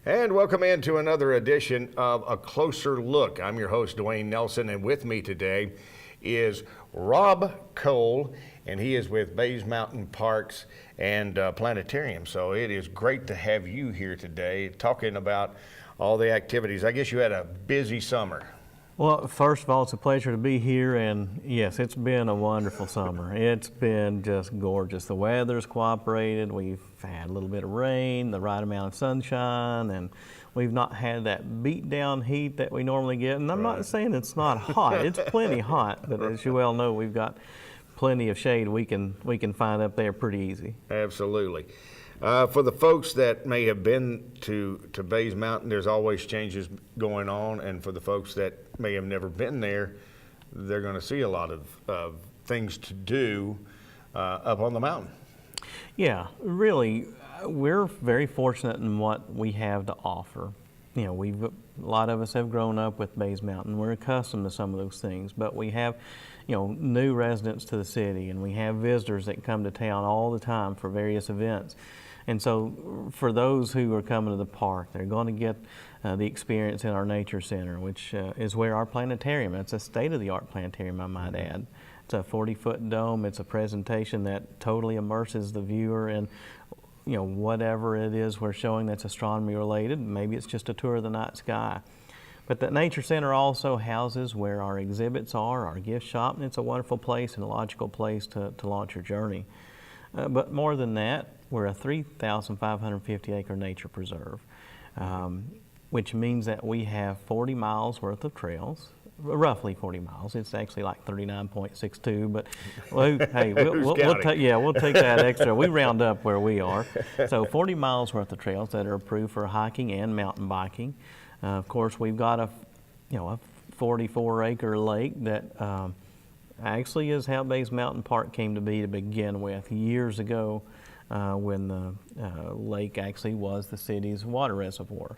And welcome into another edition of A Closer Look. I'm your host, Dwayne Nelson, and with me today is Rob Cole, and he is with Bays Mountain Parks and Planetarium. So it is great to have you here today talking about all the activities. I guess you had a busy summer. Well, first of all, it's a pleasure to be here, and yes, it's been a wonderful summer. It's been just gorgeous. The weather's cooperated. We've had a little bit of rain, the right amount of sunshine, and we've not had that beat down heat that we normally get. And I'm not saying it's not hot. It's plenty hot, but as you well know, we've got plenty of shade we can find up there pretty easy. Absolutely. For the folks that may have been to Bays Mountain, there's always changes going on, and for the folks that may have never been there, they're going to see a lot of things to do up on the mountain. Yeah, really, we're very fortunate in what we have to offer. You know, a lot of us have grown up with Bays Mountain. We're accustomed to some of those things, but we have, new residents to the city, and we have visitors that come to town all the time for various events. And so for those who are coming to the park, they're going to get the experience in our nature center, which is where our planetarium, it's a state-of-the-art planetarium, I might add. It's a 40-foot dome. It's a presentation that totally immerses the viewer in, whatever it is we're showing that's astronomy related. Maybe it's just a tour of the night sky. But the Nature Center also houses where our exhibits are, our gift shop, and it's a wonderful place and a logical place to launch your journey. But more than that, we're a 3,550 acre nature preserve, which means that we have 40 miles worth of trails, roughly 40 miles. It's actually like 39.62, but hey, we'll take that extra. We round up where we are. So 40 miles worth of trails that are approved for hiking and mountain biking. Of course, we've got a 44 acre lake that actually is how Bays Mountain Park came to be to begin with years ago when the lake actually was the city's water reservoir.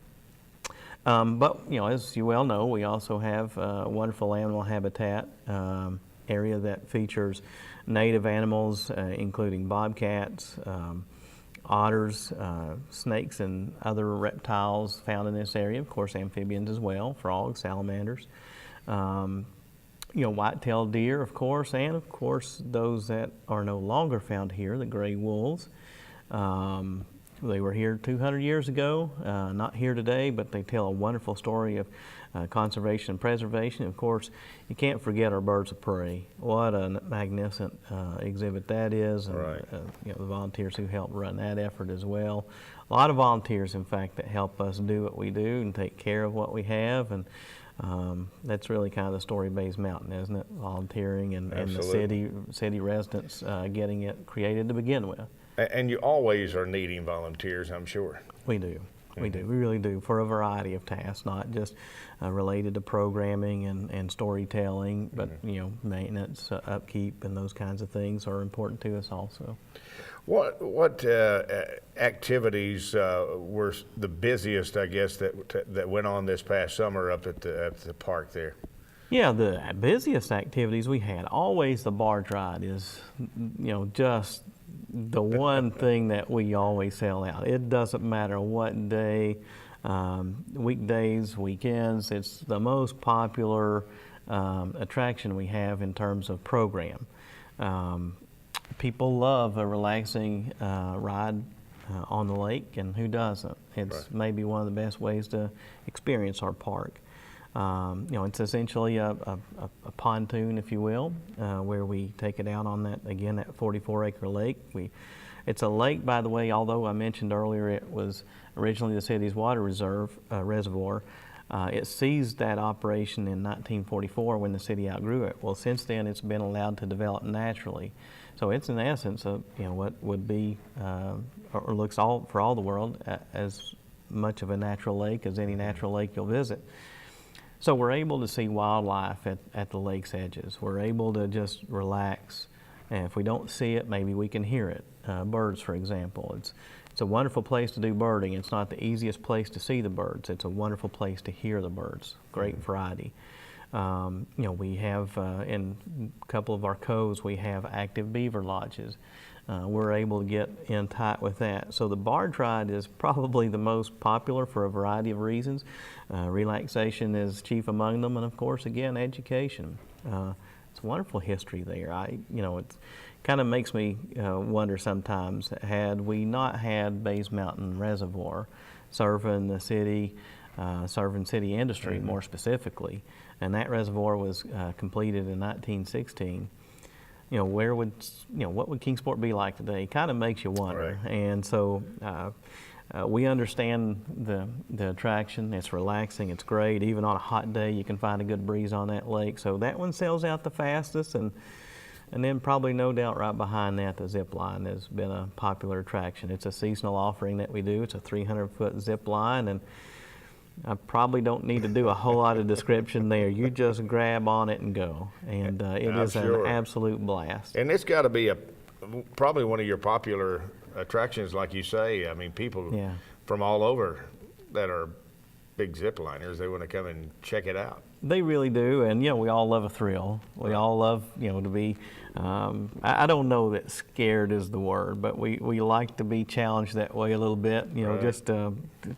But as you well know, we also have a wonderful animal habitat area that features native animals, including bobcats, otters, snakes, and other reptiles found in this area. Of course, amphibians as well, frogs, salamanders. White-tailed deer, of course, and of course those that are no longer found here, the gray wolves. They were here 200 years ago, not here today, but they tell a wonderful story of conservation and preservation. Of course, you can't forget our birds of prey. What a magnificent exhibit that is, and right. The volunteers who help run that effort as well. A lot of volunteers, in fact, that help us do what we do and take care of what we have, and that's really kind of the story of Bays Mountain, isn't it? Volunteering and the city residents getting it created to begin with. And you always are needing volunteers, I'm sure. We do. We do. We really do, for a variety of tasks, not just related to programming and storytelling, but maintenance, upkeep, and those kinds of things are important to us also. What activities were the busiest, I guess, that went on this past summer up at the park there? Yeah, the busiest activities we had, always the barge ride is, just the one thing that we always sell out. It doesn't matter what day, weekdays, weekends, it's the most popular attraction we have in terms of program. People love a relaxing ride on the lake, and who doesn't? It's maybe one of the best ways to experience our park. It's essentially a pontoon, if you will, where we take it out on that 44 acre lake. It's a lake, by the way, although I mentioned earlier it was originally the city's water reservoir. It ceased that operation in 1944 when the city outgrew it. Well, since then it's been allowed to develop naturally. So it's in essence what would be or looks for all the world as much of a natural lake as any natural lake you'll visit. So we're able to see wildlife at the lake's edges. We're able to just relax. And if we don't see it, maybe we can hear it. Birds, for example. It's a wonderful place to do birding. It's not the easiest place to see the birds. It's a wonderful place to hear the birds. Great variety. We have in a couple of our coves, we have active beaver lodges. we're able to get in tight with that. So the barge ride is probably the most popular for a variety of reasons. Relaxation is chief among them, and of course, again, education. It's a wonderful history there. It kind of makes me wonder sometimes, had we not had Bays Mountain Reservoir serving the city, serving city industry more specifically, and that reservoir was completed in 1916, what would Kingsport be like today? Kind of makes you wonder. Right. And so we understand the attraction. It's relaxing. It's great. Even on a hot day, you can find a good breeze on that lake. So that one sells out the fastest, and then probably no doubt right behind that, the zip line has been a popular attraction. It's a seasonal offering that we do. It's a 300-foot zip line, and I probably don't need to do a whole lot of description there. You just grab on it and go, and it is sure. an absolute blast. And it's got to be probably one of your popular attractions, like you say. I mean, people Yeah. from all over that are big zip liners, they want to come and check it out. They really do, and we all love a thrill. We all love to be. I don't know that scared is the word, but we like to be challenged that way a little bit. Right. Just to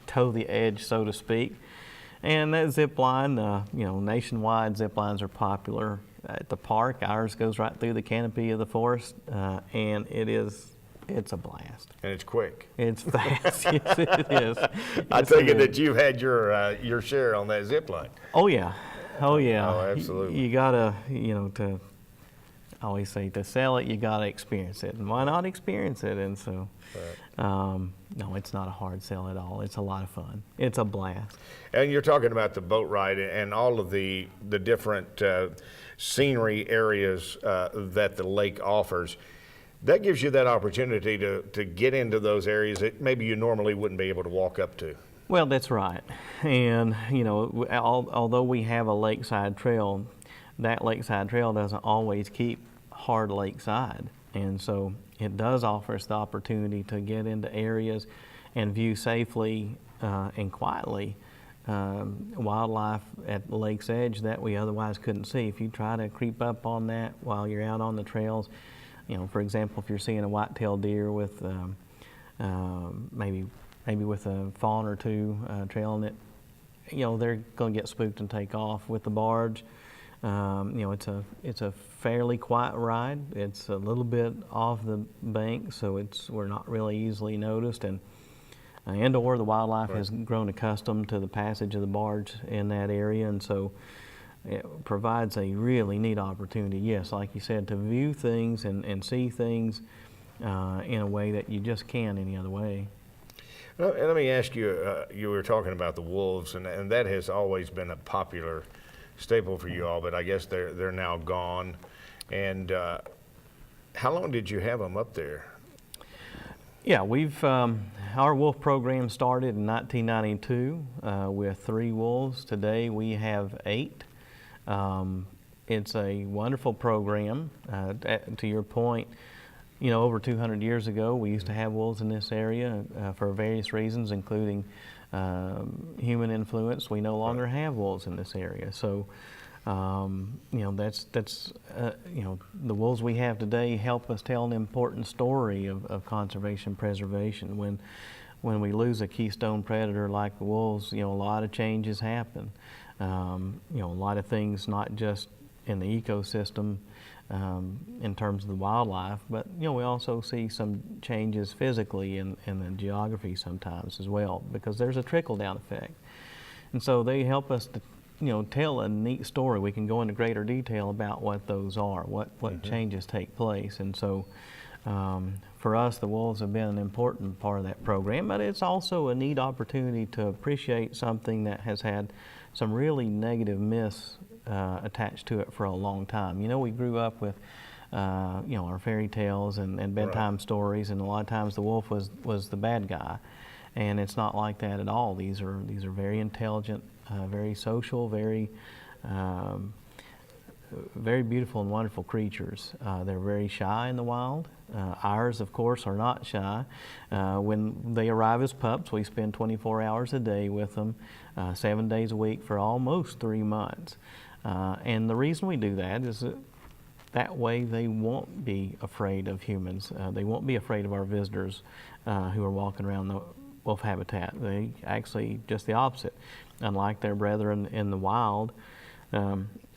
toe the edge, so to speak. And that zip line, nationwide zip lines are popular at the park. Ours goes right through the canopy of the forest, and it's a blast. And it's quick. It's fast. Yes, it is. I Yes, take it it that is. you've had your share on that zip line. Oh yeah, oh yeah. Oh, absolutely. You gotta, to I always say, to sell it, you gotta experience it, and why not experience it? And so, no, it's not a hard sell at all. It's a lot of fun. It's a blast. And you're talking about the boat ride and all of the different scenery areas that the lake offers. That gives you that opportunity to get into those areas that maybe you normally wouldn't be able to walk up to. Well, that's right. And, although we have a lakeside trail, that lakeside trail doesn't always keep hard lakeside. And so it does offer us the opportunity to get into areas and view safely and quietly wildlife at the lake's edge that we otherwise couldn't see. If you try to creep up on that while you're out on the trails, for example, if you're seeing a white-tailed deer with maybe with a fawn or two trailing it, they're going to get spooked and take off. With the barge, it's a fairly quiet ride. It's a little bit off the bank, so we're not really easily noticed, and/or the wildlife Right. has grown accustomed to the passage of the barge in that area, and so it provides a really neat opportunity, yes, like you said, to view things and see things in a way that you just can't any other way. And let me ask you, you were talking about the wolves, and that has always been a popular staple for you all, but I guess they're now gone. And how long did you have them up there? Yeah, our wolf program started in 1992 with 3 wolves. Today we have 8. It's a wonderful program. To your point, over 200 years ago, we used to have wolves in this area for various reasons, including human influence. We no longer have wolves in this area. So, that's the wolves we have today help us tell an important story of conservation preservation. When we lose a keystone predator like the wolves, a lot of changes happen. A lot of things, not just in the ecosystem in terms of the wildlife, but we also see some changes physically in the geography sometimes as well, because there's a trickle-down effect. And so they help us to tell a neat story. We can go into greater detail about what those are, what changes take place. And so for us, the wolves have been an important part of that program, but it's also a neat opportunity to appreciate something that has had some really negative myths attached to it for a long time. We grew up with our fairy tales and bedtime stories, and a lot of times the wolf was the bad guy, and it's not like that at all. These are very intelligent, very social, very beautiful and wonderful creatures. They're very shy in the wild. Ours, of course, are not shy. When they arrive as pups, we spend 24 hours a day with them, 7 days a week for almost 3 months. And the reason we do that is that that way they won't be afraid of humans. They won't be afraid of our visitors who are walking around the wolf habitat. They actually, just the opposite. Unlike their brethren in the wild,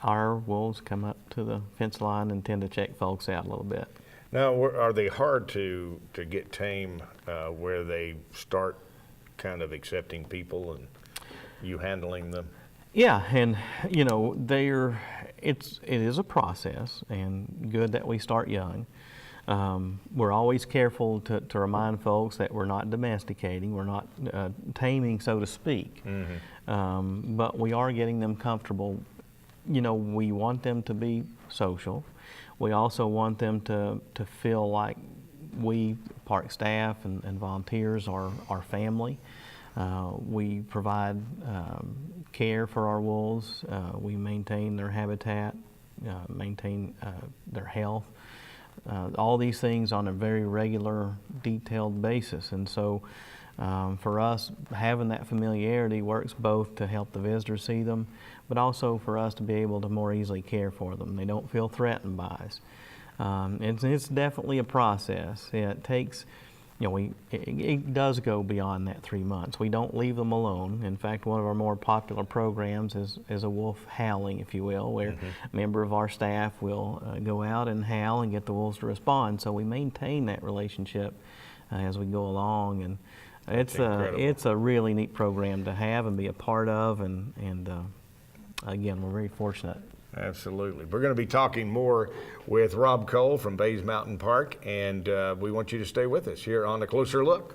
our wolves come up to the fence line and tend to check folks out a little bit. Now, are they hard to get tame where they start kind of accepting people and you handling them? Yeah, and you know, it is a process, and good that we start young. We're always careful to remind folks that we're not domesticating, we're not taming, so to speak, but we are getting them comfortable. You know, we want them to be social. We also want them to feel like we, park staff and volunteers, are our family. We provide care for our wolves. We maintain their habitat, maintain their health. All these things on a very regular, detailed basis. And so for us, having that familiarity works both to help the visitors see them, but also for us to be able to more easily care for them. They don't feel threatened by us. It's definitely a process. It takes, you know, it does go beyond that 3 months. We don't leave them alone. In fact, one of our more popular programs is a wolf howling, if you will, where a member of our staff will go out and howl and get the wolves to respond. So we maintain that relationship as we go along, and it's a really neat program to have and be a part of, and again, we're very fortunate. Absolutely. We're going to be talking more with Rob Cole from Bays Mountain Park, and we want you to stay with us here on A Closer Look.